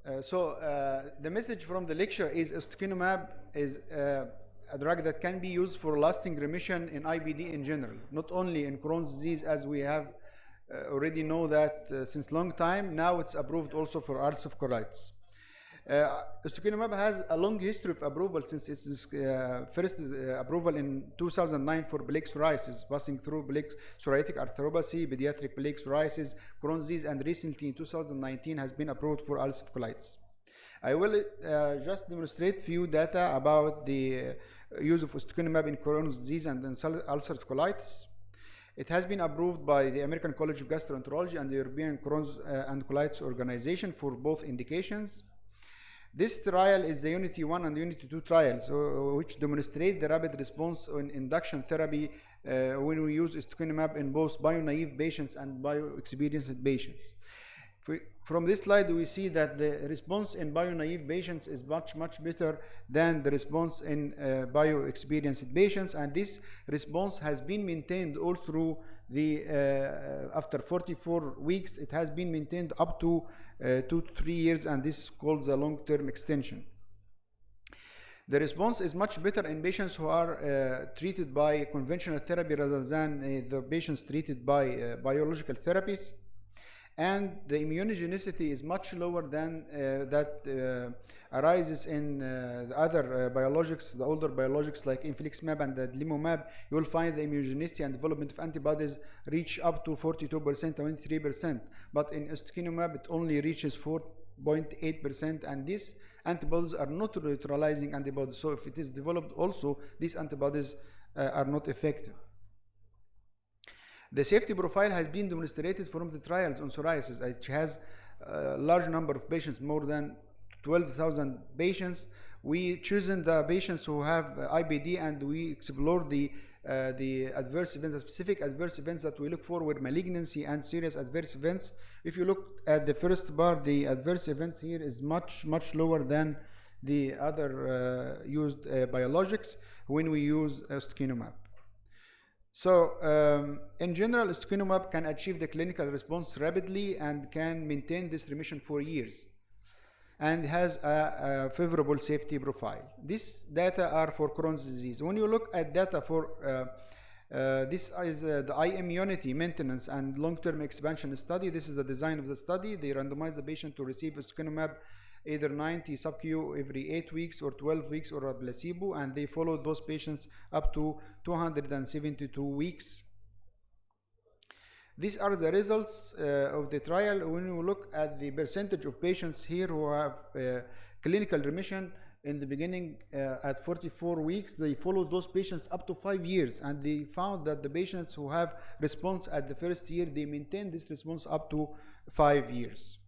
The message from the lecture is ustekinumab is a drug that can be used for lasting remission in IBD in general, not only in Crohn's disease, as we have already know that since long time. Now it's approved also for ulcerative colitis. Ustekinumab has a long history of approval since its first approval in 2009 for plaque psoriasis, passing through plaque psoriatic arthropathy, pediatric plaque psoriasis, Crohn's disease, and recently in 2019 has been approved for ulcerative colitis. I will just demonstrate few data about the use of ustekinumab in Crohn's disease and in ulcerative colitis. It has been approved by the American College of Gastroenterology and the European Crohn's and Colitis Organization for both indications. This trial is the Unity 1 and Unity 2 trials, which demonstrate the rapid response on induction therapy when we use ustekinumab in both bio-naive patients and bio-experienced patients. From this slide, we see that the response in bio-naive patients is much better than the response in bio-experienced patients, and this response has been maintained all through the after 44 weeks. It has been maintained up to 2 to 3 years, and this is called the long-term extension. The response is much better in patients who are treated by conventional therapy rather than the patients treated by biological therapies. And the immunogenicity is much lower than that arises in the other biologics, the older biologics like infliximab and adalimumab. You will find the immunogenicity and development of antibodies reach up to 42%, 23%, but in ustekinumab it only reaches 4.8%, and these antibodies are not neutralizing antibodies. So if it is developed also, these antibodies are not effective. The safety profile has been demonstrated from the trials on psoriasis. It has a large number of patients, more than 12,000 patients. We chosen the patients who have IBD, and we explored the adverse events, the specific adverse events that we look for were malignancy and serious adverse events. If you look at the first bar, the adverse events here is much lower than the other used biologics when we use ustekinumab. So in general, ustekinumab can achieve the clinical response rapidly and can maintain this remission for years, and has a favorable safety profile. These data are for Crohn's disease. When you look at data for this is the Immunity maintenance and long-term expansion study. This is the design of the study. They randomize the patient to receive ustekinumab either 90 sub-Q every 8 weeks or 12 weeks or a placebo, and they followed those patients up to 272 weeks. These are the results of the trial. When you look at the percentage of patients here who have clinical remission in the beginning at 44 weeks, they followed those patients up to 5 years, and they found that the patients who have response at the first year, they maintain this response up to 5 years.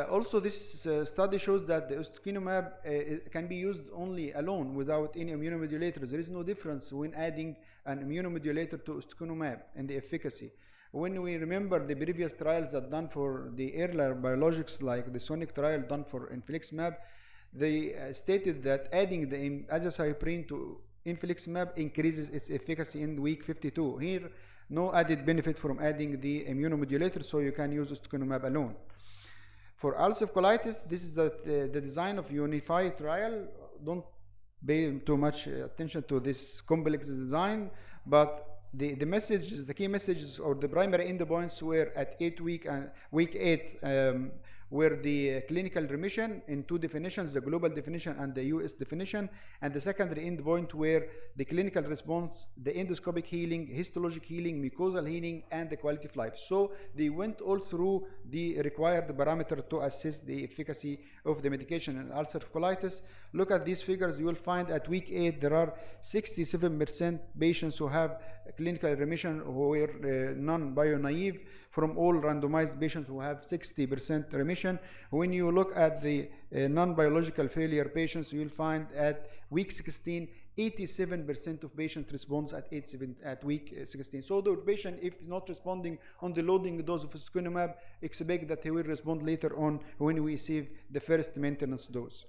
Also, this study shows that the ustekinumab can be used only alone without any immunomodulators. There is no difference when adding an immunomodulator to ustekinumab in the efficacy. When we remember the previous trials that done for the earlier biologics, like the Sonic trial done for infliximab, they stated that adding the azathioprine to infliximab increases its efficacy in week 52. Here, no added benefit from adding the immunomodulator, so you can use ustekinumab alone. For ulcerative colitis, this is the design of unified trial. Don't pay too much attention to this complex design, but the messages, the key messages or the primary endpoints were at week 8 were the clinical remission in 2 definitions, the global definition and the US definition, and the secondary endpoint were the clinical response, the endoscopic healing, histologic healing, mucosal healing, and the quality of life. So they went all through the required parameter to assess the efficacy of the medication in ulcerative colitis. Look at these figures. You will find at week 8 there are 67% patients who have clinical remission who were non-bio-naive from all randomized patients who have 60% remission. When you look at the non-biological failure patients, you will find at week 16, 87% of patients respond at week 16. So the patient, if not responding on the loading dose of ustekinumab, expect that he will respond later on when we receive the first maintenance dose.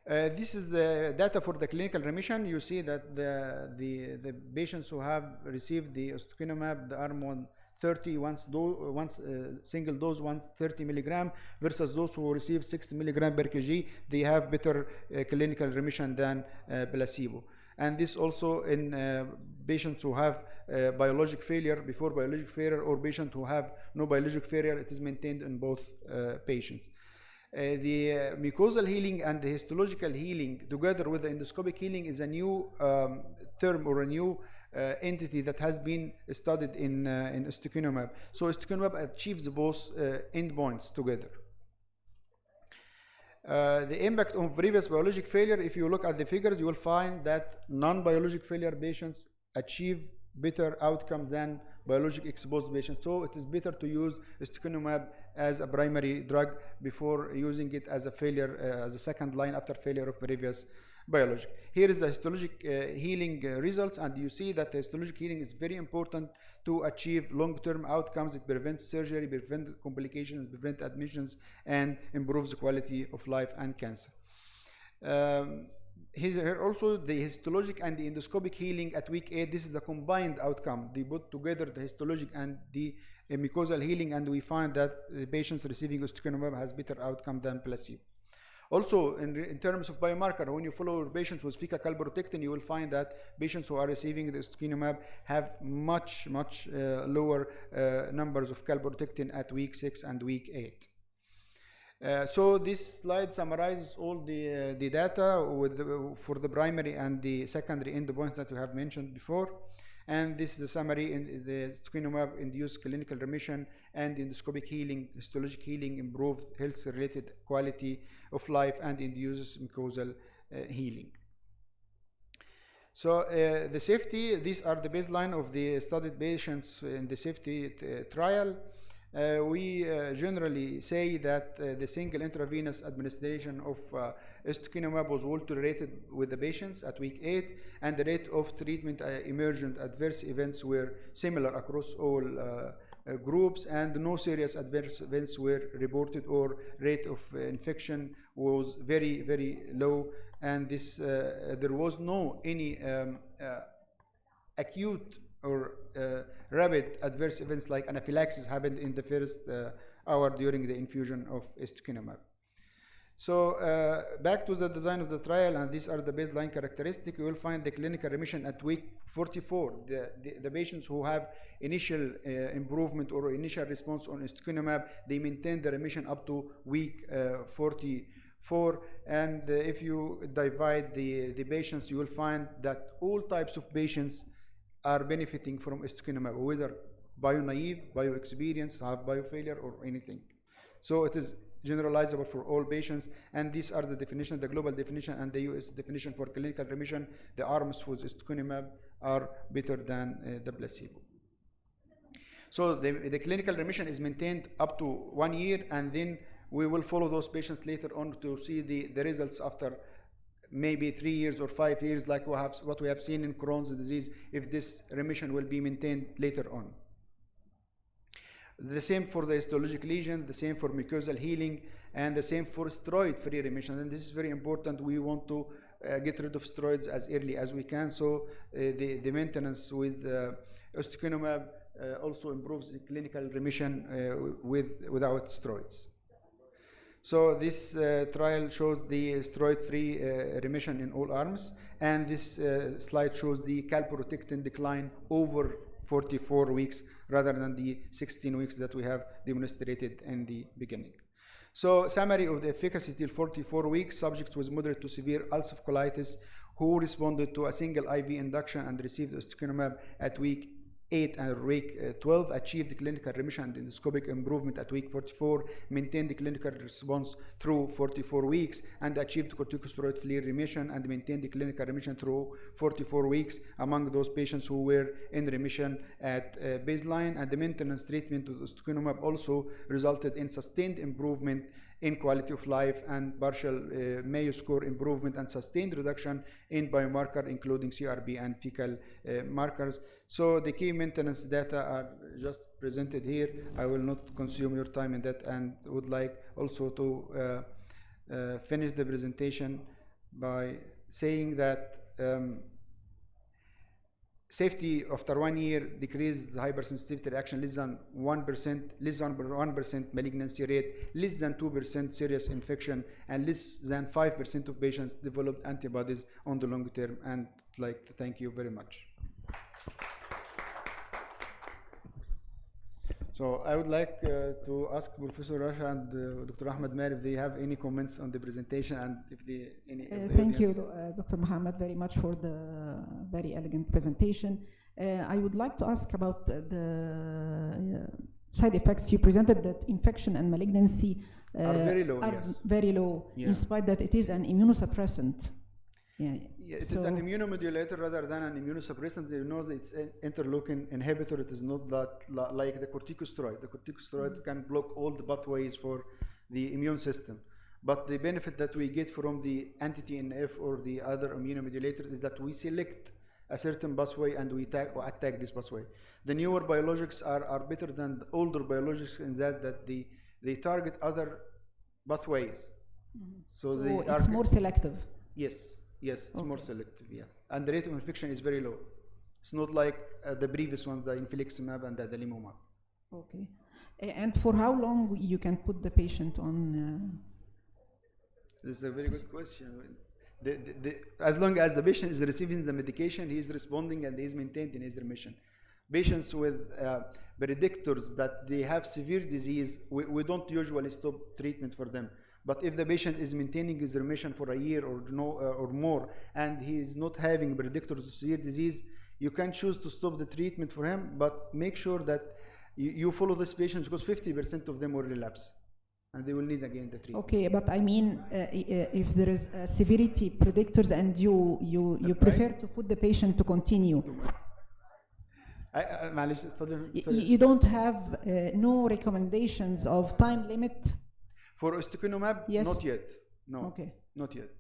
This is the data for the clinical remission. You see that the patients who have received the ustekinumab, the arm 1 30 single dose 130 milligram versus those who receive 60 milligram per kg, they have better clinical remission than placebo. And this also in patients who have biologic failure, before biologic failure, or patients who have no biologic failure, it is maintained in both patients. The mucosal healing and the histological healing together with the endoscopic healing is a new term or a new entity that has been studied in ustekinumab. So ustekinumab achieves both endpoints together. The impact on previous biologic failure, if you look at the figures, you will find that non-biologic failure patients achieve better outcome than biologic exposed patients. So it is better to use ustekinumab as a primary drug before using it as a failure, as a second line after failure of previous biologic. Here is the histologic healing results, and you see that the histologic healing is very important to achieve long-term outcomes. It prevents surgery, prevents complications, prevents admissions, and improves the quality of life and cancer. Here also the histologic and the endoscopic healing at week 8. This is the combined outcome. They put together the histologic and the mucosal healing, and we find that the patients receiving ustekinumab has better outcome than placebo. Also, in terms of biomarker, when you follow patients with fecal calprotectin, you will find that patients who are receiving the ustekinumab have much lower numbers of calprotectin at week 6 and week 8. So this slide summarizes all the data for the primary and the secondary endpoints that we have mentioned before. And this is the summary in the ustekinumab induced clinical remission and endoscopic healing, histologic healing, improved health-related quality of life, and induces mucosal healing. So the safety, these are the baseline of the studied patients in the safety trial. We generally say that the single intravenous administration of ustekinumab was well tolerated with the patients at week 8, and the rate of treatment emergent adverse events were similar across all groups, and no serious adverse events were reported, or rate of infection was very low, and this there was no any acute or rapid adverse events like anaphylaxis happened in the first hour during the infusion of ustekinumab. So back to the design of the trial, and these are the baseline characteristics. You will find the clinical remission at week 44. The patients who have initial improvement or initial response on ustekinumab, they maintain the remission up to week 44. And if you divide the patients, you will find that all types of patients are benefiting from ustekinumab, whether bio-naive, bio-experienced, have bio-failure, or anything. So it is generalizable for all patients, and these are the definition, the global definition and the US definition for clinical remission. The arms with ustekinumab are better than the placebo. So the clinical remission is maintained up to 1 year, and then we will follow those patients later on to see the results after maybe 3 years or 5 years, like what we have seen in Crohn's disease, if this remission will be maintained later on. The same for the histologic lesion, the same for mucosal healing, and the same for steroid-free remission. And this is very important. We want to get rid of steroids as early as we can. So the maintenance with ustekinumab also improves the clinical remission without steroids. So this trial shows the steroid-free remission in all arms, and this slide shows the calprotectin decline over 44 weeks rather than the 16 weeks that we have demonstrated in the beginning. So summary of the efficacy till 44 weeks, subjects with moderate to severe ulcerative colitis who responded to a single IV induction and received ustekinumab at week 8 and week 12 achieved clinical remission and endoscopic improvement at week 44, maintained the clinical response through 44 weeks, and achieved corticosteroid-free remission and maintained the clinical remission through 44 weeks among those patients who were in remission at baseline. And the maintenance treatment with ustekinumab also resulted in sustained improvement in quality of life and partial Mayo score improvement and sustained reduction in biomarker, including CRP and fecal markers. So the key maintenance data are just presented here. I will not consume your time in that, and would like also to finish the presentation by saying that safety after 1 year, decreased hypersensitivity reaction less than 1%, less than 1% malignancy rate, less than 2% serious infection, and less than 5% of patients developed antibodies on the long term. And I'd like to thank you very much. So I would like to ask Professor Rasha and Dr. Ahmed Maher if they have any comments on the presentation, and if they any. Thank you, Dr. Mohamed, very much for the very elegant presentation. I would like to ask about the side effects. You presented that infection and malignancy are very low. Are yes. very low, yeah. in spite that it is an immunosuppressant. Yeah, it is an immunomodulator rather than an immunosuppressant. You know that it's an interleukin inhibitor. It is not that like the corticosteroid. The corticosteroids can block all the pathways for the immune system. But the benefit that we get from the anti-TNF or the other immunomodulators is that we select a certain pathway and we attack this pathway. The newer biologics are better than the older biologics in that they target other pathways. So it's more selective. Yes. Yes, it's more selective, yeah. And the rate of infection is very low. It's not like the previous ones, the infliximab and the adalimumab. Okay. And for how long you can put the patient on? This is a very good question. As long as the patient is receiving the medication, he is responding and he is maintained in his remission. Patients with predictors that they have severe disease, we don't usually stop treatment for them. But if the patient is maintaining his remission for a year or more, and he is not having predictors of severe disease, you can choose to stop the treatment for him, but make sure that you follow these patients, because 50% of them will relapse, and they will need again the treatment. Okay, but I mean, if there is severity predictors and you prefer to put the patient to continue. You don't have no recommendations of time limit? For ustekinumab, yes. Not yet. No. Okay. Not yet.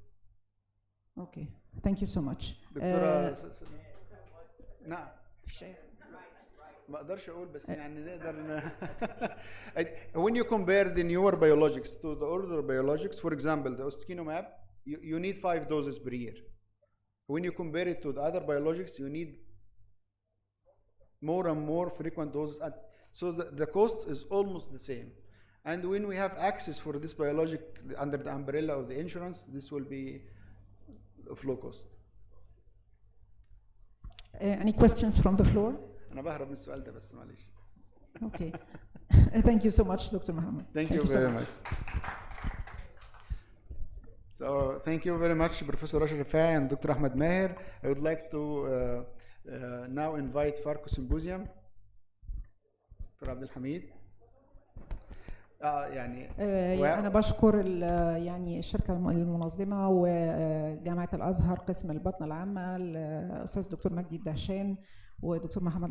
Okay. Thank you so much. دكتورة نعم. ما اقدرش اقول بس يعني نقدر when you compare the newer biologics to the older biologics, for example, the ustekinumab, you need 5 doses per year. When you compare it to the other biologics, you need more and more frequent doses. So the cost is almost the same. And when we have access for this biologic under the umbrella of the insurance, this will be of low cost. Any questions from the floor? أنا بهرب من السؤال ده بس معلش. Okay. Thank you so much, Dr. Mohamed. Thank you very much. So thank you very much, Professor Rashid Rafai and Dr. Ahmed Maher. I would like to now invite Farco Symposium. Dr. عبد الحميد. يعني أنا بشكر يعني الشركة المنظمة وجامعة الأزهر قسم البطنة العامة، الأستاذ دكتور مجدي الدهشان ودكتور محمد